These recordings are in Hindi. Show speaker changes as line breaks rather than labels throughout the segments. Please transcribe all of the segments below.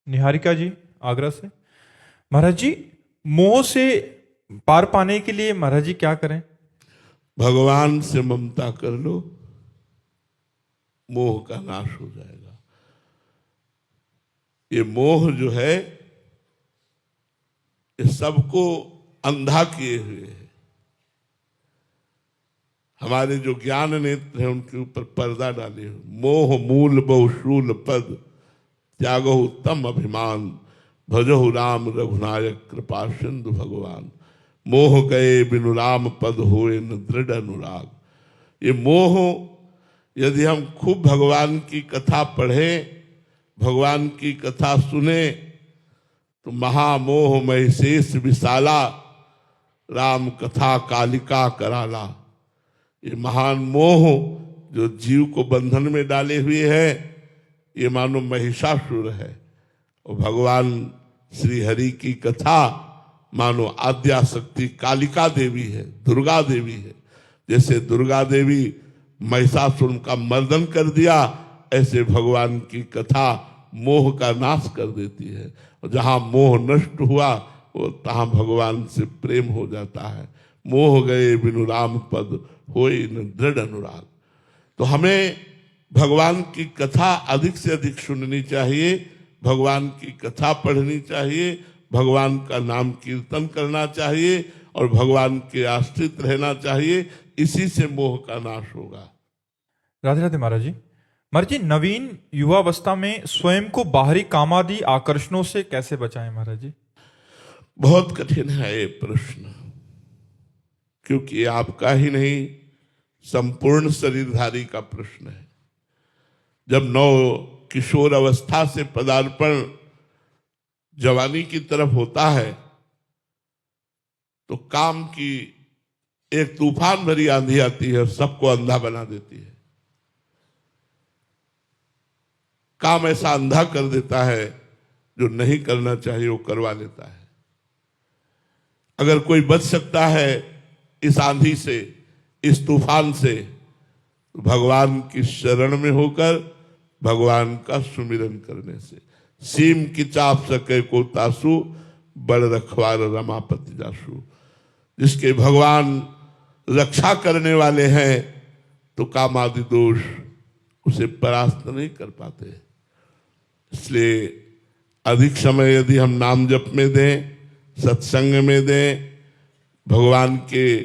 निहारिका जी, आगरा से। महाराज जी, मोह से पार पाने के लिए महाराज जी क्या करें?
भगवान से ममता कर लो, मोह का नाश हो जाएगा। ये मोह जो है ये सबको अंधा किए हुए है। हमारे जो ज्ञान नेत्र है उनके ऊपर पर्दा डाले हुए। मोह मूल बहुशूल पद, त्यागो उत्तम अभिमान, भजहु राम रघुनायक कृपा सिंधु भगवान। मोह गए बिनु राम पद होए न दृढ़ अनुराग। ये मोह यदि हम खूब भगवान की कथा पढ़ें, भगवान की कथा सुने, तो महामोह मय शेष विशाला, राम कथा कालिका कराला। ये महान मोह जो जीव को बंधन में डाले हुए है, ये मानो महिषासुर है। और भगवान श्री हरि की कथा मानो आद्याशक्ति कालिका देवी है, दुर्गा देवी है। जैसे दुर्गा देवी महिषासुर का मर्दन कर दिया, ऐसे भगवान की कथा मोह का नाश कर देती है। और जहां मोह नष्ट हुआ वो तहां भगवान से प्रेम हो जाता है। मोह गए बिनु राम पद होए न दृढ़ अनुराग। तो हमें भगवान की कथा अधिक से अधिक सुननी चाहिए, भगवान की कथा पढ़नी चाहिए, भगवान का नाम कीर्तन करना चाहिए और भगवान के आश्रित रहना चाहिए। इसी से मोह का नाश होगा।
राधे राधे महाराज जी। महाराज जी, नवीन युवावस्था में स्वयं को बाहरी कामादि आकर्षणों से कैसे बचाएं महाराज जी?
बहुत कठिन है ये प्रश्न, क्योंकि ये आपका ही नहीं संपूर्ण शरीरधारी का प्रश्न है। जब नव किशोर अवस्था से पदार्पण जवानी की तरफ होता है तो काम की एक तूफान भरी आंधी आती है और सबको अंधा बना देती है। काम ऐसा अंधा कर देता है, जो नहीं करना चाहिए वो करवा लेता है। अगर कोई बच सकता है इस आंधी से, इस तूफान से, तो भगवान की शरण में होकर भगवान का सुमिरन करने से। सीम की चाप सके को तासु, बड़ रखवार रमापति जासु। जिसके भगवान रक्षा करने वाले हैं तो काम आदि दोष उसे परास्त नहीं कर पाते। इसलिए अधिक समय यदि हम नाम जप में दें, सत्संग में दें, भगवान के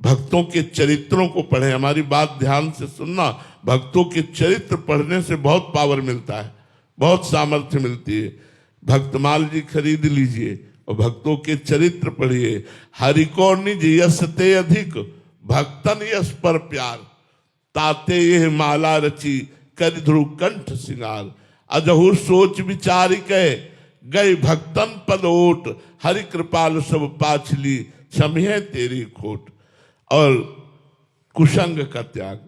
भक्तों के चरित्रों को पढ़ें। हमारी बात ध्यान से सुनना, भक्तों के चरित्र पढ़ने से बहुत पावर मिलता है, बहुत सामर्थ्य मिलती है। भक्तमाल जी खरीद लीजिए और भक्तों के चरित्र पढ़िए। हरि को निज यश ते अधिक, भक्तन यश पर प्यार। ताते यह माला रची, कर ध्रुव कंठ सिंगार। अजहुर सोच विचार के, गए भक्तन पद ओट। हरि कृपाल सब पाछली, क्षमिहे तेरी खोट। और कुसंग का त्याग।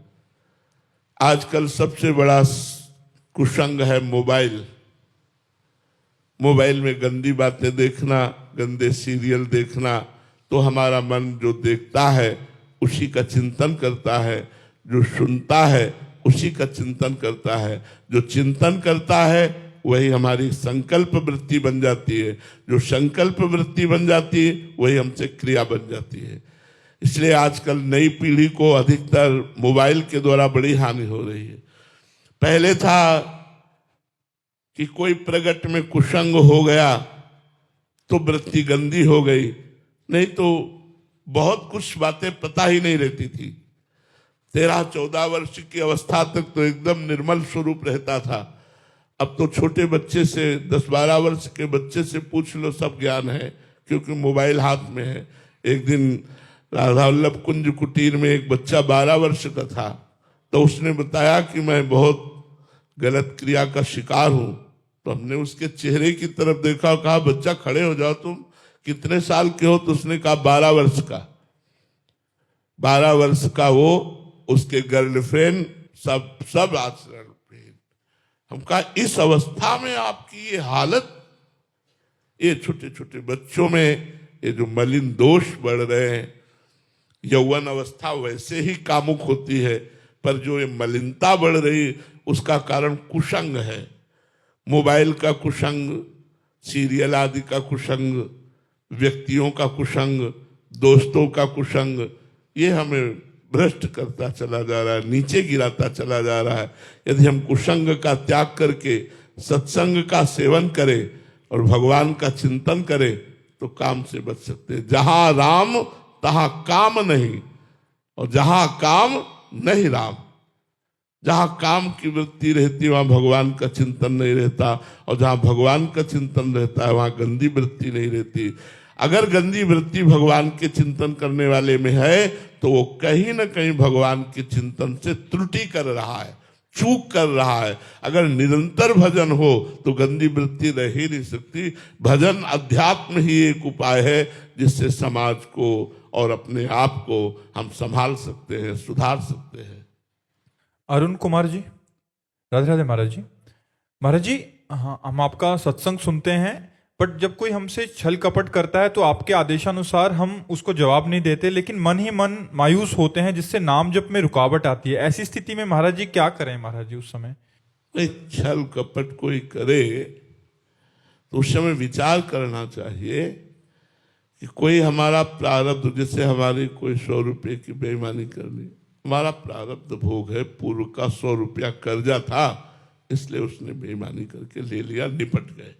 आजकल सबसे बड़ा कुसंग है मोबाइल। मोबाइल में गंदी बातें देखना, गंदे सीरियल देखना। तो हमारा मन जो देखता है उसी का चिंतन करता है, जो सुनता है उसी का चिंतन करता है। जो चिंतन करता है वही हमारी संकल्प वृत्ति बन जाती है, जो संकल्प वृत्ति बन जाती है वही हमसे क्रिया बन जाती है। इसलिए आजकल नई पीढ़ी को अधिकतर मोबाइल के द्वारा बड़ी हानि हो रही है। पहले था कि कोई प्रगट में कुसंग हो गया तो वृत्ति गंदी हो गई, नहीं तो बहुत कुछ बातें पता ही नहीं रहती थी। 13-14 वर्ष की अवस्था तक तो एकदम निर्मल स्वरूप रहता था। अब तो छोटे बच्चे से, 10-12 वर्ष के बच्चे से पूछ लो, सब ज्ञान है, क्योंकि मोबाइल हाथ में है। एक दिन राधा वल्लभ कुंज कुटीर में एक बच्चा 12 वर्ष का था, तो उसने बताया कि मैं बहुत गलत क्रिया का शिकार हूं। तो हमने उसके चेहरे की तरफ देखा और कहा, बच्चा खड़े हो जाओ, तुम कितने साल के हो? तो उसने कहा 12 वर्ष का। 12 वर्ष का वो, उसके गर्लफ्रेंड, सब आचरण। हम कहा इस अवस्था में आपकी ये हालत, ये छोटे छोटे बच्चों में ये जो मलिन दोष बढ़ रहे हैं। यौवन अवस्था वैसे ही कामुक होती है, पर जो ये मलिनता बढ़ रही उसका कारण कुसंग है। मोबाइल का कुसंग, सीरियल आदि का कुसंग, व्यक्तियों का कुसंग, दोस्तों का कुसंग, ये हमें भ्रष्ट करता चला जा रहा है, नीचे गिराता चला जा रहा है। यदि हम कुसंग का त्याग करके सत्संग का सेवन करें और भगवान का चिंतन करें तो काम से बच सकते हैं। जहां राम तहां काम नहीं, और जहां काम नहीं राम। जहां काम की वृत्ति रहती है वहां भगवान का चिंतन नहीं रहता, और जहां भगवान का चिंतन रहता है वहां गंदी वृत्ति नहीं रहती। अगर गंदी वृत्ति भगवान के चिंतन करने वाले में है तो वो कहीं ना कहीं भगवान के चिंतन से त्रुटि कर रहा है, चूक कर रहा है। अगर निरंतर भजन हो तो गंदी वृत्ति रह ही नहीं सकती। भजन अध्यात्म ही एक उपाय है जिससे समाज को और अपने आप को हम संभाल सकते हैं, सुधार सकते हैं।
अरुण कुमार जी, राधे राधे महाराज जी। महाराज जी, हाँ, हम आपका सत्संग सुनते हैं, बट जब कोई हमसे छल कपट करता है तो आपके आदेशानुसार हम उसको जवाब नहीं देते, लेकिन मन ही मन मायूस होते हैं, जिससे नाम जप में रुकावट आती है। ऐसी स्थिति में महाराज जी क्या करें? महाराज जी उस समय
छल कपट कोई करे तो उस समय विचार करना चाहिए कि कोई हमारा प्रारब्ध, जैसे हमारी कोई 100 रुपये की बेईमानी करनी, हमारा प्रारब्ध भोग है, पूर्व का 100 रुपया कर्जा था, इसलिए उसने बेईमानी करके ले लिया, निपट गए।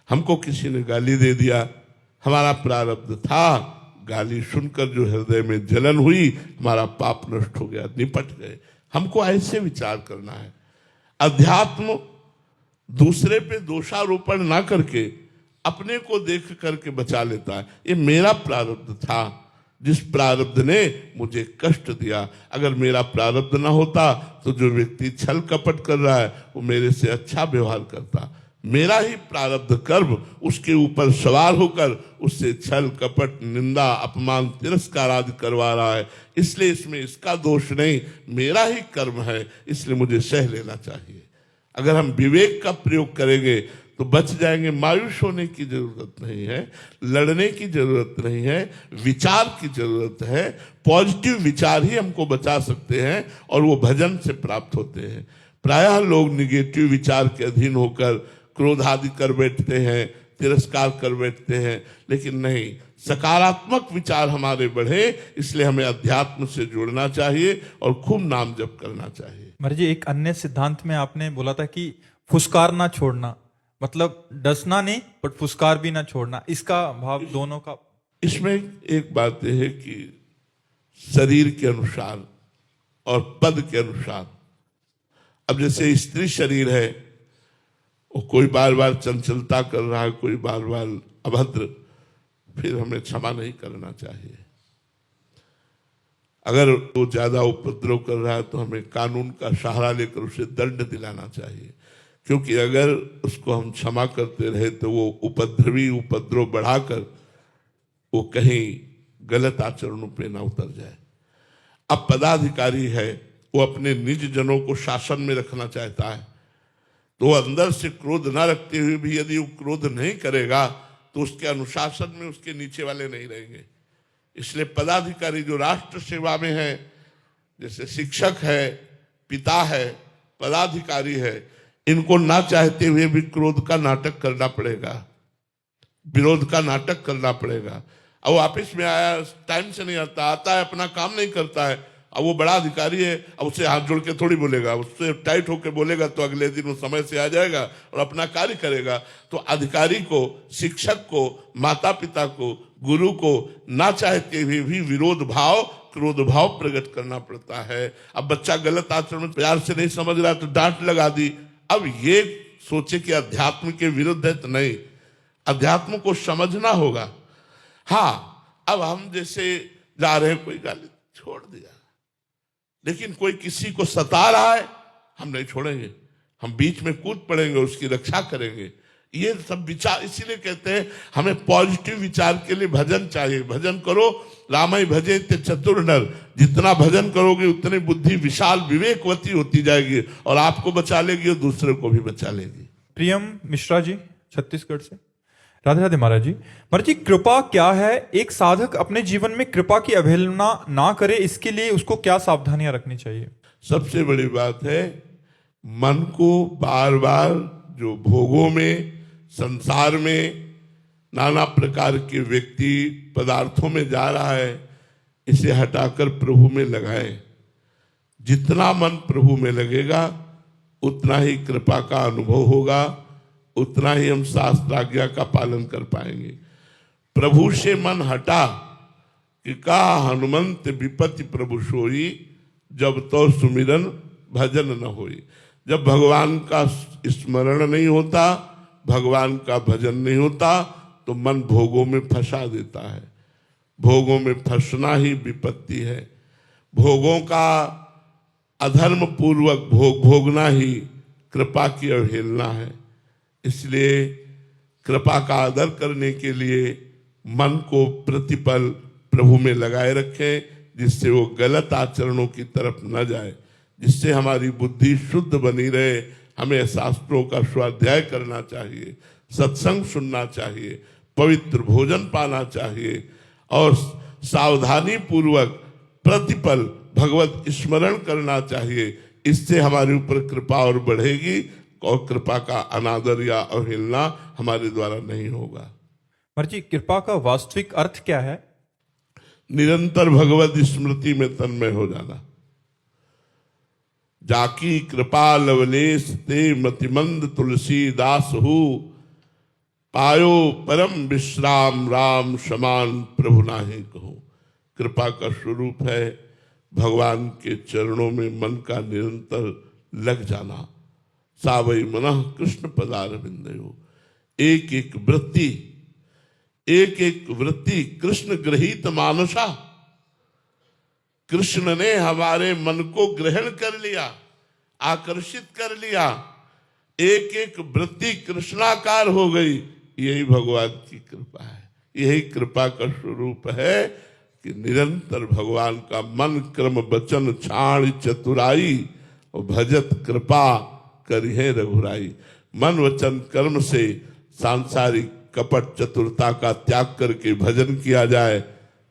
हमको किसी ने गाली दे दिया, हमारा प्रारब्ध था, गाली सुनकर जो हृदय में जलन हुई, हमारा पाप नष्ट हो गया, निपट गए। हमको ऐसे विचार करना है। अध्यात्म दूसरे पे दोषारोपण ना करके अपने को देख करके बचा लेता है। ये मेरा प्रारब्ध था, जिस प्रारब्ध ने मुझे कष्ट दिया। अगर मेरा प्रारब्ध ना होता तो जो व्यक्ति छल कपट कर रहा है वो मेरे से अच्छा व्यवहार करता। मेरा ही प्रारब्ध कर्म उसके ऊपर सवार होकर उससे छल कपट, निंदा, अपमान, तिरस्कार आदि करवा रहा है। इसलिए इसमें इसका दोष नहीं, मेरा ही कर्म है, इसलिए मुझे सह लेना चाहिए। अगर हम विवेक का प्रयोग करेंगे तो बच जाएंगे। मायूस होने की जरूरत नहीं है, लड़ने की जरूरत नहीं है, विचार की जरूरत है। पॉजिटिव विचार ही हमको बचा सकते हैं और वो भजन से प्राप्त होते हैं। प्रायः लोग निगेटिव विचार के अधीन होकर क्रोध आदि कर बैठते हैं, तिरस्कार कर बैठते हैं, लेकिन नहीं, सकारात्मक विचार हमारे बढ़े, इसलिए हमें अध्यात्म से जुड़ना चाहिए और खूब नाम जप करना चाहिए।
महाराज जी, एक अन्य सिद्धांत में आपने बोला था कि फुसकार ना छोड़ना, मतलब डसना नहीं बट फुसकार भी ना छोड़ना, इसका भाव दोनों का?
इसमें एक बात यह है कि शरीर के अनुसार और पद के अनुसार, अब जैसे स्त्री शरीर है, वो कोई बार बार चंचलता कर रहा है, कोई बार बार अभद्र, फिर हमें क्षमा नहीं करना चाहिए। अगर वो ज्यादा उपद्रव कर रहा है तो हमें कानून का सहारा लेकर उसे दंड दिलाना चाहिए, क्योंकि अगर उसको हम क्षमा करते रहे तो वो उपद्रव बढ़ाकर वो कहीं गलत आचरणों पे ना उतर जाए। अब पदाधिकारी है, वो अपने निज जनों को शासन में रखना चाहता है, तो अंदर से क्रोध ना रखते हुए भी यदि वो क्रोध नहीं करेगा तो उसके अनुशासन में उसके नीचे वाले नहीं रहेंगे। इसलिए पदाधिकारी जो राष्ट्र सेवा में है, जैसे शिक्षक है, पिता है, पदाधिकारी है, इनको ना चाहते हुए भी क्रोध का नाटक करना पड़ेगा, विरोध का नाटक करना पड़ेगा। अब वो ऑफिस में आया, टाइम से नहीं आता है, अपना काम नहीं करता है, अब वो बड़ा अधिकारी है, अब उससे हाथ जोड़ के थोड़ी बोलेगा, उससे टाइट होकर बोलेगा तो अगले दिन वो समय से आ जाएगा और अपना कार्य करेगा। तो अधिकारी को, शिक्षक को, माता पिता को, गुरु को ना चाहते हुए भी विरोध भाव, क्रोध भाव प्रकट करना पड़ता है। अब बच्चा गलत आचरण प्यार से नहीं समझ रहा तो डांट लगा दी। अब ये सोचे कि अध्यात्म के विरुद्ध है, तो नहीं, अध्यात्म को समझना होगा। हाँ, अब हम जैसे जा रहे हैं, कोई गाली छोड़ दिया, लेकिन कोई किसी को सता रहा है, हम नहीं छोड़ेंगे, हम बीच में कूद पड़ेंगे, उसकी रक्षा करेंगे। ये सब विचार, इसीलिए कहते हैं हमें पॉजिटिव विचार के लिए भजन चाहिए। भजन करो, रामई भजे ते चतुर नर, जितना भजन करोगे उतनी बुद्धि विशाल विवेकवती होती जाएगी और आपको बचा लेगी और दूसरे को भी बचा लेगी।
प्रियम मिश्रा जी, छत्तीसगढ़ से। राधे राधे महाराज जी। महाराज जी, कृपा क्या है? एक साधक अपने जीवन में कृपा की अवहेलना ना करे, इसके लिए उसको क्या सावधानियां रखनी चाहिए?
सबसे बड़ी बात है मन को बार बार जो भोगों में, संसार में नाना प्रकार के व्यक्ति पदार्थों में जा रहा है, इसे हटाकर प्रभु में लगाए। जितना मन प्रभु में लगेगा उतना ही कृपा का अनुभव होगा, उतना ही हम शास्त्राज्ञा का पालन कर पाएंगे। प्रभु से मन हटा कि का हनुमंत विपत्ति प्रभु सोई, जब तो सुमिरन भजन न होई। जब भगवान का स्मरण नहीं होता, भगवान का भजन नहीं होता, तो मन भोगों में फंसा देता है। भोगों में फंसना ही विपत्ति है। भोगों का अधर्म पूर्वक भोगना ही कृपा की अवहेलना है। इसलिए कृपा का आदर करने के लिए मन को प्रतिपल प्रभु में लगाए रखें, जिससे वो गलत आचरणों की तरफ न जाए, जिससे हमारी बुद्धि शुद्ध बनी रहे। हमें शास्त्रों का स्वाध्याय करना चाहिए, सत्संग सुनना चाहिए, पवित्र भोजन पाना चाहिए और सावधानी पूर्वक प्रतिपल भगवत स्मरण करना चाहिए। इससे हमारे ऊपर कृपा और बढ़ेगी और कृपा का अनादर या अवहेलना हमारे द्वारा नहीं होगा।
महाराज जी, कृपा का वास्तविक अर्थ क्या है?
निरंतर भगवत स्मृति में तन्मय हो जाना। जाकी कृपा लवलेश ते मतिमंद तुलसीदास हु, पायो परम विश्राम राम समान प्रभु नाहि कहूं। कृपा का स्वरूप है भगवान के चरणों में मन का निरंतर लग जाना। सावई मनः कृष्ण पदारविंदयो। एक एक वृत्ति कृष्ण गृहीत मानसा। कृष्ण ने हमारे मन को ग्रहण कर लिया, आकर्षित कर लिया। एक एक वृत्ति कृष्णाकार हो गई। यही भगवान की कृपा है, यही कृपा का स्वरूप है कि निरंतर भगवान का मन क्रम वचन छाण चतुराई और भजत कृपा करिहे रघुराई। मन वचन कर्म से सांसारिक कपट चतुरता का त्याग करके भजन किया जाए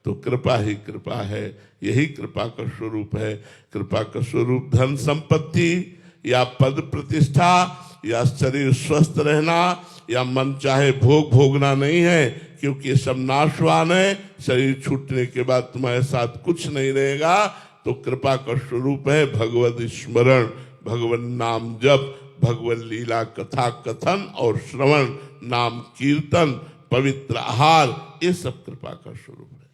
तो कृपा ही कृपा है। यही कृपा का स्वरूप है। कृपा का स्वरूप धन संपत्ति या पद प्रतिष्ठा या शरीर स्वस्थ रहना या मन चाहे भोग भोगना नहीं है, क्योंकि ये सब नाशवान है। शरीर छूटने के बाद तुम्हारे साथ कुछ नहीं रहेगा। तो कृपा का स्वरूप है भगवत स्मरण, भगवान नाम जप, भगवत लीला कथा कथन और श्रवण, नाम कीर्तन, पवित्र आहार, ये सब कृपा का स्वरूप है।